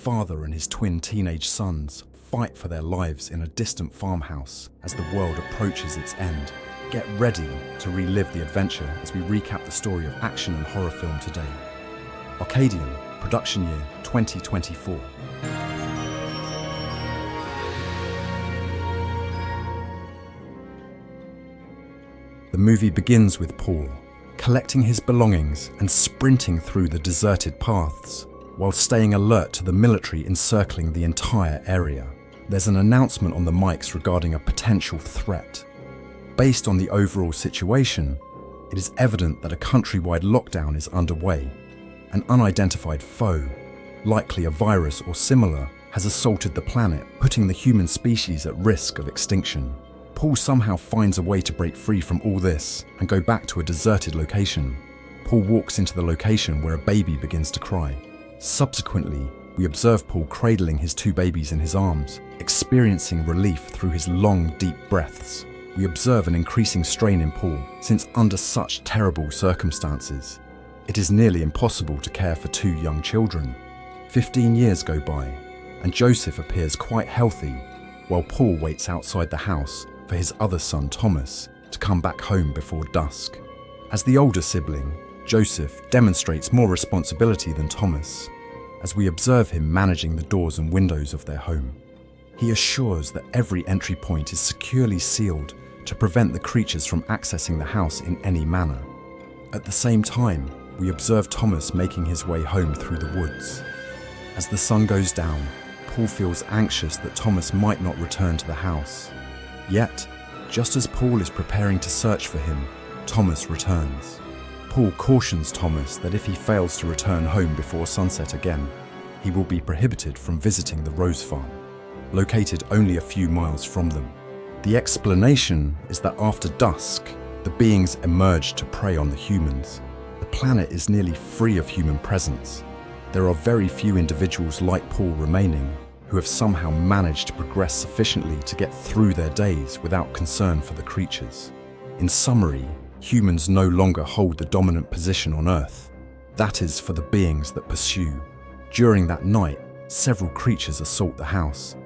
father and his twin teenage sons fight for their lives in a distant farmhouse as the world approaches its end. Get ready to relive the adventure as we recap the story of action and horror film today. Arcadian, production year 2024. The movie begins with Paul collecting his belongings and sprinting through the deserted paths, while staying alert to the military encircling the entire area. There's an announcement on the mics regarding a potential threat. Based on the overall situation, it is evident that a countrywide lockdown is underway. An unidentified foe, likely a virus or similar, has assaulted the planet, putting the human species at risk of extinction. Paul somehow finds a way to break free from all this and go back to a deserted location. Paul walks into the location where a baby begins to cry. Subsequently, we observe Paul cradling his two babies in his arms, experiencing relief through his long, deep breaths. We observe an increasing strain in Paul, since under such terrible circumstances, it is nearly impossible to care for two young children. 15 years go by, and Joseph appears quite healthy, while Paul waits outside the house for his other son Thomas to come back home before dusk. As the older sibling, Joseph demonstrates more responsibility than Thomas, as we observe him managing the doors and windows of their home. He assures that every entry point is securely sealed to prevent the creatures from accessing the house in any manner. At the same time, we observe Thomas making his way home through the woods. As the sun goes down, Paul feels anxious that Thomas might not return to the house. Yet, just as Paul is preparing to search for him, Thomas returns. Paul cautions Thomas that if he fails to return home before sunset again, he will be prohibited from visiting the Rose Farm, located only a few miles from them. The explanation is that after dusk, the beings emerge to prey on the humans. The planet is nearly free of human presence. There are very few individuals like Paul remaining, who have somehow managed to progress sufficiently to get through their days without concern for the creatures. In summary, humans no longer hold the dominant position on Earth. That is for the beings that pursue. During that night, several creatures assault the house,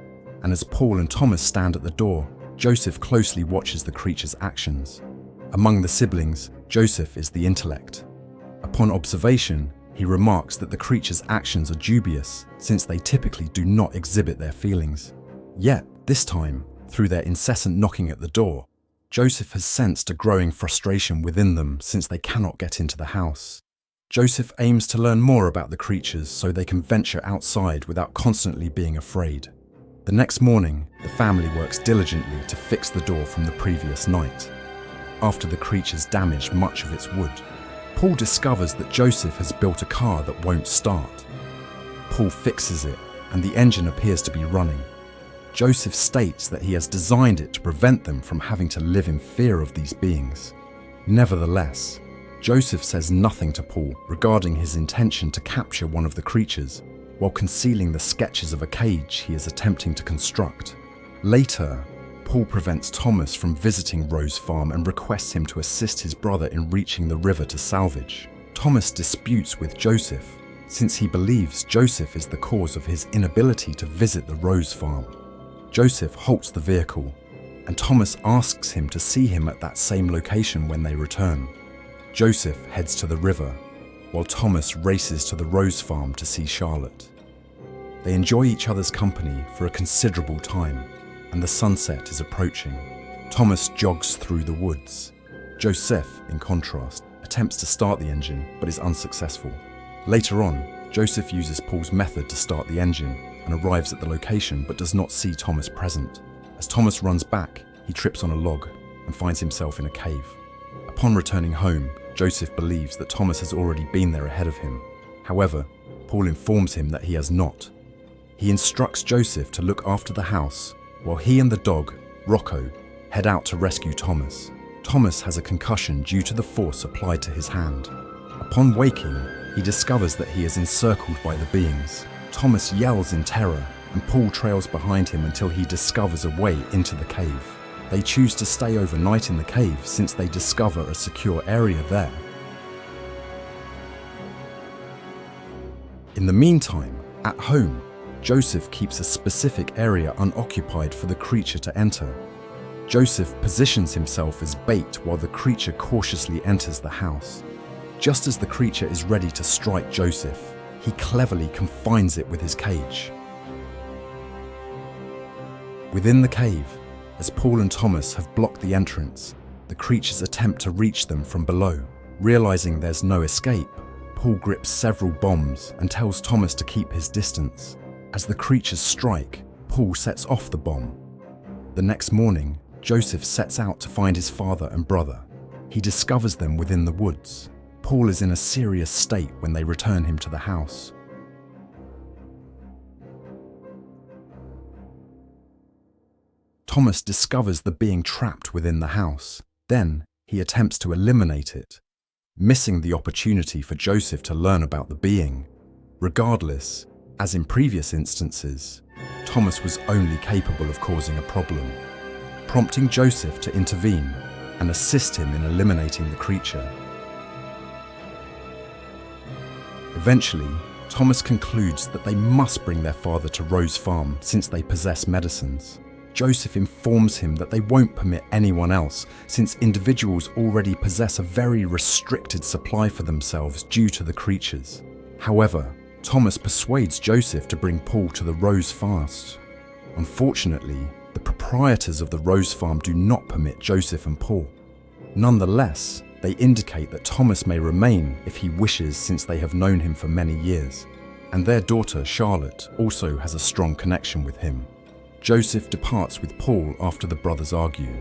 and as Paul and Thomas stand at the door, Joseph closely watches the creatures' actions. Among the siblings, Joseph is the intellect. Upon observation, he remarks that the creatures' actions are dubious, since they typically do not exhibit their feelings. Yet, this time, through their incessant knocking at the door, Joseph has sensed a growing frustration within them since they cannot get into the house. Joseph aims to learn more about the creatures so they can venture outside without constantly being afraid. The next morning, the family works diligently to fix the door from the previous night. After the creatures damaged much of its wood, Paul discovers that Joseph has built a car that won't start. Paul fixes it, and the engine appears to be running. Joseph states that he has designed it to prevent them from having to live in fear of these beings. Nevertheless, Joseph says nothing to Paul regarding his intention to capture one of the creatures, while concealing the sketches of a cage he is attempting to construct. Later, Paul prevents Thomas from visiting Rose Farm and requests him to assist his brother in reaching the river to salvage. Thomas disputes with Joseph, since he believes Joseph is the cause of his inability to visit the Rose Farm. Joseph halts the vehicle, and Thomas asks him to see him at that same location when they return. Joseph heads to the river, while Thomas races to the Rose Farm to see Charlotte. They enjoy each other's company for a considerable time, and the sunset is approaching. Thomas jogs through the woods. Joseph, in contrast, attempts to start the engine but is unsuccessful. Later on, Joseph uses Paul's method to start the engine and arrives at the location but does not see Thomas present. As Thomas runs back, he trips on a log and finds himself in a cave. Upon returning home, Joseph believes that Thomas has already been there ahead of him. However, Paul informs him that he has not. He instructs Joseph to look after the house, while he and the dog, Rocco, head out to rescue Thomas. Thomas has a concussion due to the force applied to his hand. Upon waking, he discovers that he is encircled by the beings. Thomas yells in terror, and Paul trails behind him until he discovers a way into the cave. They choose to stay overnight in the cave since they discover a secure area there. In the meantime, at home, Joseph keeps a specific area unoccupied for the creature to enter. Joseph positions himself as bait while the creature cautiously enters the house. Just as the creature is ready to strike Joseph, he cleverly confines it with his cage. Within the cave, as Paul and Thomas have blocked the entrance, the creatures attempt to reach them from below. Realizing there's no escape, Paul grips several bombs and tells Thomas to keep his distance. As the creatures strike, Paul sets off the bomb. The next morning, Joseph sets out to find his father and brother. He discovers them within the woods. Paul is in a serious state when they return him to the house. Thomas discovers the being trapped within the house. Then, he attempts to eliminate it, missing the opportunity for Joseph to learn about the being. Regardless, as in previous instances, Thomas was only capable of causing a problem, prompting Joseph to intervene and assist him in eliminating the creature. Eventually, Thomas concludes that they must bring their father to Rose Farm since they possess medicines. Joseph informs him that they won't permit anyone else since individuals already possess a very restricted supply for themselves due to the creatures. However, Thomas persuades Joseph to bring Paul to the Rose Fast. Unfortunately, the proprietors of the Rose Farm do not permit Joseph and Paul. Nonetheless, they indicate that Thomas may remain if he wishes since they have known him for many years, and their daughter Charlotte also has a strong connection with him. Joseph departs with Paul after the brothers argue,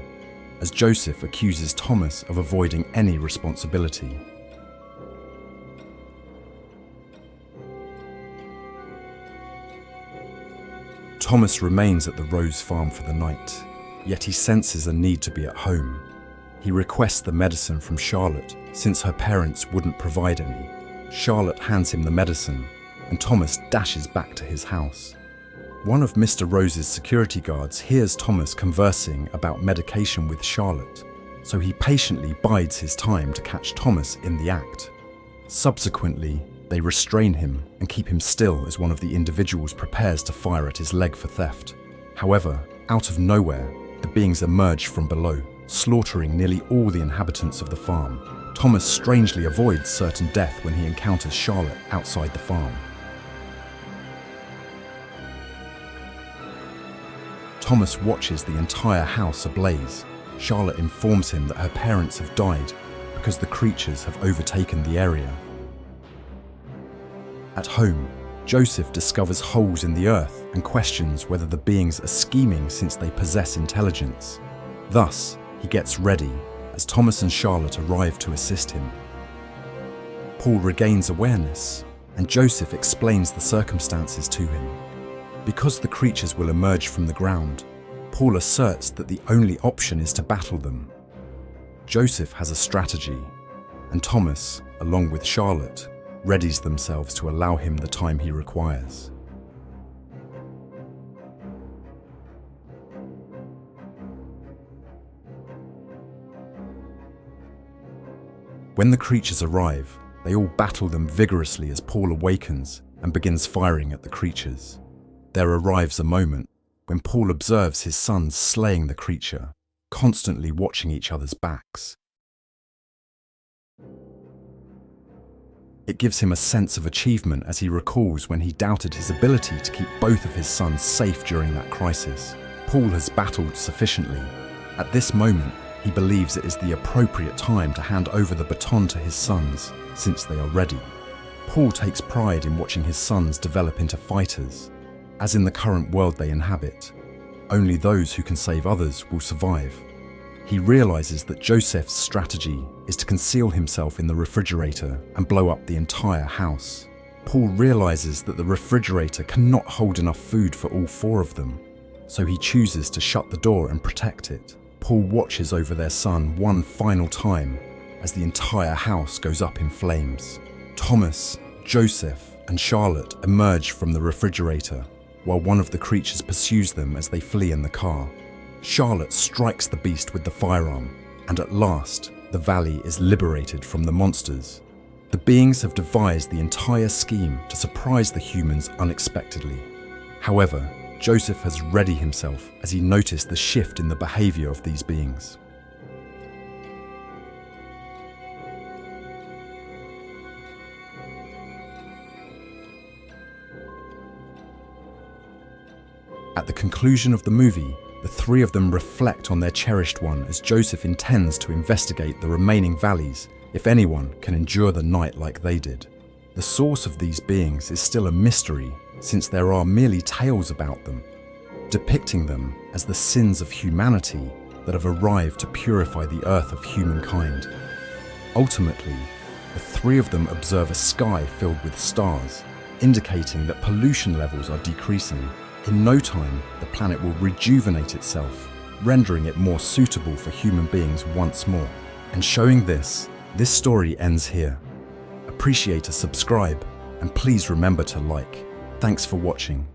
as Joseph accuses Thomas of avoiding any responsibility. Thomas remains at the Rose Farm for the night, yet he senses a need to be at home. He requests the medicine from Charlotte since her parents wouldn't provide any. Charlotte hands him the medicine, and Thomas dashes back to his house. One of Mr. Rose's security guards hears Thomas conversing about medication with Charlotte, so he patiently bides his time to catch Thomas in the act. Subsequently, they restrain him and keep him still as one of the individuals prepares to fire at his leg for theft. However, out of nowhere, the beings emerge from below, slaughtering nearly all the inhabitants of the farm. Thomas strangely avoids certain death when he encounters Charlotte outside the farm. Thomas watches the entire house ablaze. Charlotte informs him that her parents have died because the creatures have overtaken the area. At home, Joseph discovers holes in the earth and questions whether the beings are scheming since they possess intelligence. Thus, he gets ready as Thomas and Charlotte arrive to assist him. Paul regains awareness, and Joseph explains the circumstances to him. Because the creatures will emerge from the ground, Paul asserts that the only option is to battle them. Joseph has a strategy, and Thomas, along with Charlotte, readies themselves to allow him the time he requires. When the creatures arrive, they all battle them vigorously as Paul awakens and begins firing at the creatures. There arrives a moment when Paul observes his sons slaying the creature, constantly watching each other's backs. It gives him a sense of achievement as he recalls when he doubted his ability to keep both of his sons safe during that crisis. Paul has battled sufficiently. At this moment, he believes it is the appropriate time to hand over the baton to his sons, since they are ready. Paul takes pride in watching his sons develop into fighters. As in the current world they inhabit, only those who can save others will survive. He realizes that Joseph's strategy is to conceal himself in the refrigerator and blow up the entire house. Paul realizes that the refrigerator cannot hold enough food for all four of them, so he chooses to shut the door and protect it. Paul watches over their son one final time as the entire house goes up in flames. Thomas, Joseph, and Charlotte emerge from the refrigerator, while one of the creatures pursues them as they flee in the car. Charlotte strikes the beast with the firearm, and at last, the valley is liberated from the monsters. The beings have devised the entire scheme to surprise the humans unexpectedly. However, Joseph has readied himself as he noticed the shift in the behavior of these beings. At the conclusion of the movie, the three of them reflect on their cherished one as Joseph intends to investigate the remaining valleys if anyone can endure the night like they did. The source of these beings is still a mystery since there are merely tales about them, depicting them as the sins of humanity that have arrived to purify the earth of humankind. Ultimately, the three of them observe a sky filled with stars, indicating that pollution levels are decreasing. In no time, the planet will rejuvenate itself, rendering it more suitable for human beings once more. And showing this story ends here. Appreciate a subscribe, and please remember to like. Thanks for watching.